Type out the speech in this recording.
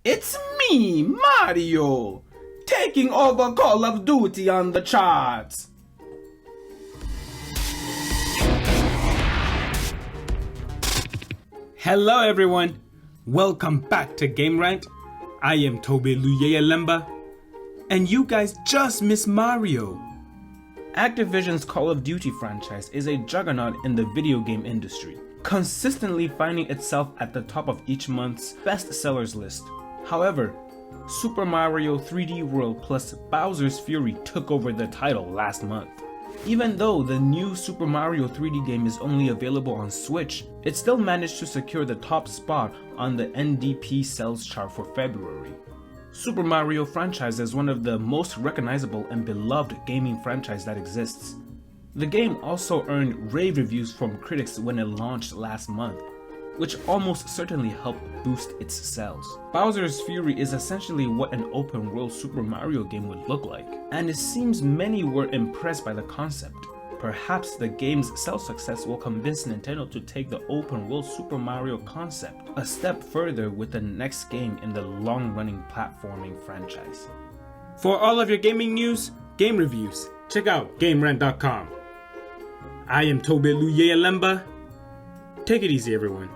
It's me, Mario, taking over Call of Duty on the charts. Hello everyone, welcome back to Game Rant. I am Tobe Luyelemba, and you guys just missed Mario. Activision's Call of Duty franchise is a juggernaut in the video game industry, consistently finding itself at the top of each month's bestsellers list. However, Super Mario 3D World plus Bowser's Fury took over the title last month. Even though the new Super Mario 3D game is only available on Switch, it still managed to secure the top spot on the NDP sales chart for February. Super Mario franchise is one of the most recognizable and beloved gaming franchise that exists. The game also earned rave reviews from critics when it launched last month, which almost certainly helped boost its sales. Bowser's Fury is essentially what an open world Super Mario game would look like, and it seems many were impressed by the concept. Perhaps the game's sales success will convince Nintendo to take the open world Super Mario concept a step further with the next game in the long-running platforming franchise. For all of your gaming news, game reviews, check out GameRant.com. I am Tobe Luyelemba. Take it easy everyone.